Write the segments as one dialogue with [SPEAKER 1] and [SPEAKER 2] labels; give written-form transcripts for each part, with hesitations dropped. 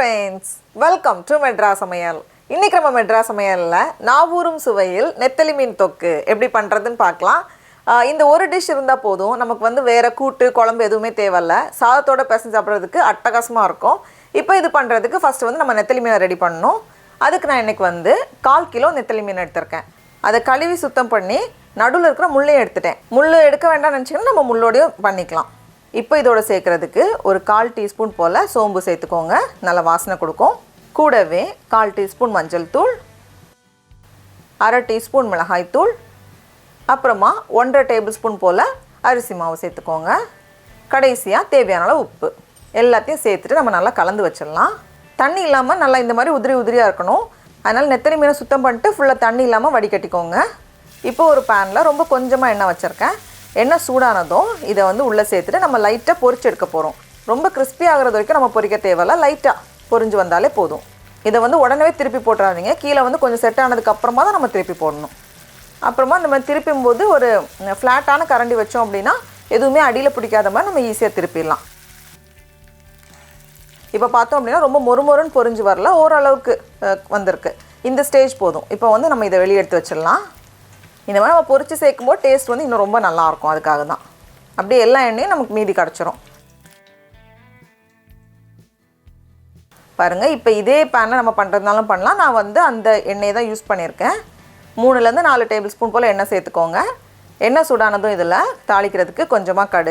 [SPEAKER 1] friends, welcome to Madras Samayal. இன்னைக்கு நம்ம மெட்ராஸ் சமையல்ல நாவூரும் சுவையில் நெத்தலி மீன் தொக்கு எப்படி பண்றதுன்னு பார்க்கலாம். இந்த ஒரு டிஷ் இருந்தா போதும். நமக்கு வந்து வேற கூட்டு குழம்பு எதுவுமே தேவையில்ல. சாதத்தோட பிசைஞ்சு சாப்பிடுறதுக்கு அட்டகாசமா இருக்கும். இப்போ இது பண்றதுக்கு ஃபர்ஸ்ட் வந்து நம்ம நெத்தலி மீனை ரெடி பண்ணனும். அதுக்கு நான் இன்னைக்கு வந்து 1/4 கிலோ நெத்தலி மீன் எடுத்துர்க்கேன். அதை கழுவி சுத்தம் பண்ணி நடுவுல இருக்கிற முள்ளை எடுத்துட்டேன். முள்ளு எடுக்க வேண்டாம்னு நினைச்சீங்கன்னா நம்ம முள்ளோடயே பண்ணிக்கலாம். இப்போ இதோட சேர்க்கிறதுக்கு ஒரு 1/4 டீஸ்பூன் போல் சோம்பு சேர்த்துக்கோங்க. நல்ல வாசனை கொடுக்கும். கூடவே 1/4 டீஸ்பூன் மஞ்சள் தூள், 1/2 டீஸ்பூன் மிளகாய் தூள், அப்புறமா 1.5 டேபிள் ஸ்பூன் போல் அரிசி மாவு சேர்த்துக்கோங்க. கடைசியாக தேவையான அளவு உப்பு எல்லாத்தையும் சேர்த்துட்டு நம்ம நல்லா கலந்து வச்சிடலாம். தண்ணி இல்லாமல் நல்லா இந்த மாதிரி உதிரி உதிரியாக இருக்கணும். அதனால் நெத்தலி மீனை சுத்தம் பண்ணிட்டு ஃபுல்லாக தண்ணி இல்லாமல் வடிகட்டிக்கோங்க. இப்போ ஒரு பேனில் ரொம்ப கொஞ்சமாக எண்ணெய் வச்சுருக்கேன். எண்ணெய் சூடானதும் இதை வந்து உள்ளே சேர்த்துட்டு நம்ம லைட்டாக பொரிச்சு எடுக்க போகிறோம். ரொம்ப கிறிஸ்பி ஆகிறது வரைக்கும் நம்ம பொரிக்க தேவையில்ல, லைட்டாக பொரிஞ்சு வந்தாலே போதும். இதை வந்து உடனே திருப்பி போட்டுறாதீங்க. கீழே வந்து கொஞ்சம் செட் ஆனதுக்கு அப்புறமா தான் நம்ம திருப்பி போடணும். அப்புறமா நம்ம திருப்பும் போது ஒரு ஃப்ளாட்டான கரண்டி வச்சோம் அப்படின்னா எதுவுமே அடியில் பிடிக்காத மாதிரி நம்ம ஈஸியாக திருப்பிடலாம். இப்போ பார்த்தோம் அப்படின்னா ரொம்ப மொறுமொறுன்னு பொரிஞ்சு வரல, ஓரளவுக்கு வந்திருக்கு. இந்த ஸ்டேஜ் போதும். இப்போ வந்து நம்ம இதை வெளியே எடுத்து வச்சிடலாம். இந்த மாதிரி நம்ம பொரிச்சு சேர்க்கும்போது டேஸ்ட் வந்து இன்னும் ரொம்ப நல்லாயிருக்கும். அதுக்காக தான் அப்படியே எல்லா எண்ணெயும் நமக்கு மீதி கிடச்சிரும். பாருங்கள், இப்போ இதே பேனில் நம்ம பண்ணுறதுனாலும் பண்ணலாம். நான் வந்து அந்த எண்ணெயை தான் யூஸ் பண்ணியிருக்கேன். 3லேருந்து 4 டேபிள் ஸ்பூன் போல் எண்ணெய் சேர்த்துக்கோங்க. எண்ணெய் சூடானதும் இதில் தாளிக்கிறதுக்கு கொஞ்சமாக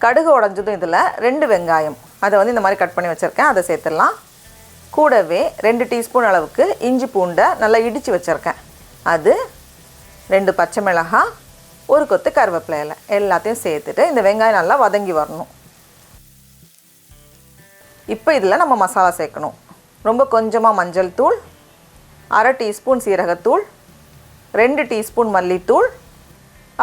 [SPEAKER 1] கடுகு உடஞ்சதும் இதில் 2 வெங்காயம் அதை வந்து இந்த மாதிரி கட் பண்ணி வச்சுருக்கேன், அதை சேர்த்துடலாம். கூடவே 2 டீஸ்பூன் அளவுக்கு இஞ்சி பூண்டை நல்லா இடித்து வச்சுருக்கேன், அது 2 பச்சை மிளகாய், ஒரு கொத்து கருவேப்பிலை இலை எல்லாத்தையும் சேர்த்துட்டு இந்த வெங்காயம் நல்லா வதங்கி வரணும். இப்போ இதில் நம்ம மசாலா சேர்க்கணும். ரொம்ப கொஞ்சமாக மஞ்சள் தூள், 1/2 டீஸ்பூன் சீரகத்தூள், 2 டீஸ்பூன் மல்லித்தூள்,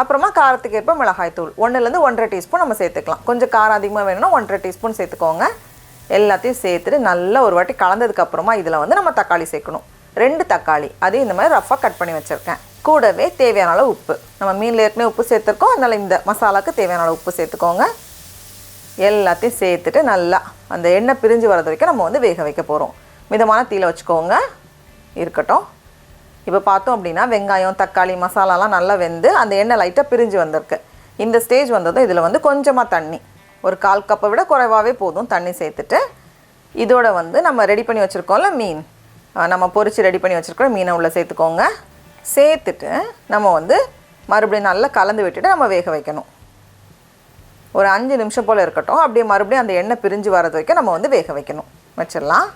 [SPEAKER 1] அப்புறமா காரத்துக்கு ஏற்ப மிளகாய் தூள் 1லேருந்து 1.5 டீஸ்பூன் நம்ம சேர்த்துக்கலாம். கொஞ்சம் காரம் அதிகமாக வேணும்னா 1.5 டீஸ்பூன் சேர்த்துக்கோங்க. எல்லாத்தையும் சேர்த்துட்டு நல்லா ஒரு வாட்டி கலந்ததுக்கப்புறமா இதில் வந்து நம்ம தக்காளி சேர்க்கணும். 2 தக்காளி அதையும் இந்த மாதிரி ரஃப்பாக கட் பண்ணி வச்சுருக்கேன். கூடவே தேவையான அளவு உப்பு, நம்ம மீனில் ஏற்கனவே உப்பு சேர்த்துருக்கோம், அதனால் இந்த மசாலாவுக்கு தேவையான அளவு உப்பு சேர்த்துக்கோங்க. எல்லாத்தையும் சேர்த்துட்டு நல்லா அந்த எண்ணெய் பிரிஞ்சு வரது வரைக்கும் நம்ம வந்து வேக வைக்க போகிறோம். மிதமான தீயில வச்சுக்கோங்க, இருக்கட்டும். இப்போ பார்த்தோம் அப்படின்னா வெங்காயம் தக்காளி மசாலாலாம் நல்லா வெந்து அந்த எண்ணெய் லைட்டாக பிரிஞ்சு வந்திருக்கு. இந்த ஸ்டேஜ் வந்ததும் இதில் வந்து கொஞ்சமாக தண்ணி, ஒரு 1/4 கப்பை விட குறைவாகவே போதும் தண்ணி சேர்த்துட்டு இதோட வந்து நம்ம ரெடி பண்ணி வச்சுருக்கோம்ல மீன், நம்ம பொரித்து ரெடி பண்ணி வச்சுருக்கோம் மீனை உள்ளே சேர்த்துக்கோங்க. சேர்த்துட்டு நம்ம வந்து மறுபடியும் நல்லா கலந்து விட்டுட்டு நம்ம வேக வைக்கணும். ஒரு 5 நிமிஷம் போல் இருக்கட்டும். அப்படியே மறுபடியும் அந்த எண்ணெய் பிரிஞ்சு வரது வரைக்கும் நம்ம வந்து வேக வைக்கணும், வச்சிடலாம்.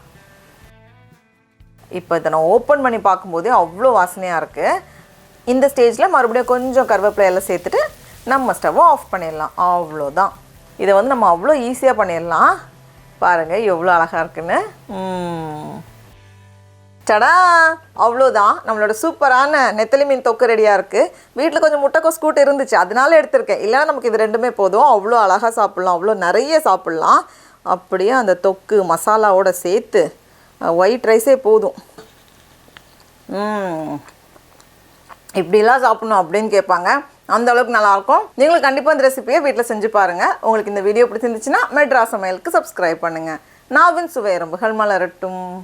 [SPEAKER 1] இப்போ இதை நான் ஓப்பன் பண்ணி பார்க்கும்போதே அவ்வளோ வாசனையாக இருக்குது. இந்த ஸ்டேஜில் மறுபடியும் கொஞ்சம் கருவேப்பிலை எல்லாம் சேர்த்துட்டு நம்ம ஸ்டவ்வை ஆஃப் பண்ணிடலாம். அவ்வளோதான். இதை வந்து நம்ம அவ்வளோ ஈஸியாக பண்ணிடலாம். பாருங்கள் எவ்வளோ அழகாக இருக்குன்னு. டடா, அவ்வளோதான். நம்மளோட சூப்பரான நெத்தலி மீன் தொக்கு ரெடியாக இருக்குது. வீட்டில் கொஞ்சம் முட்டைக்கோஸ் கூட்டு இருந்துச்சு, அதனால எடுத்திருக்கேன். இல்லைனா நமக்கு இது 2மே போதும். அவ்வளோ அழகாக சாப்பிட்லாம், அவ்வளோ நிறைய சாப்பிட்லாம். அப்படியே அந்த தொக்கு மசாலாவோட சேர்த்து ஒயிட் ரைஸே போதும். இப்படிலாம் சாப்பிட்ணும் அப்படின்னு கேட்பாங்க, அந்த அளவுக்கு நல்லாயிருக்கும். நீங்களும் கண்டிப்பாக இந்த ரெசிபியை வீட்டில் செஞ்சு பாருங்கள். உங்களுக்கு இந்த வீடியோ பிடிச்சிருந்துச்சுன்னா மெட்ராஸ் சமையலுக்கு சப்ஸ்கிரைப் பண்ணுங்கள். நாவின் சுவை எறும்புகள் மலரட்டும்.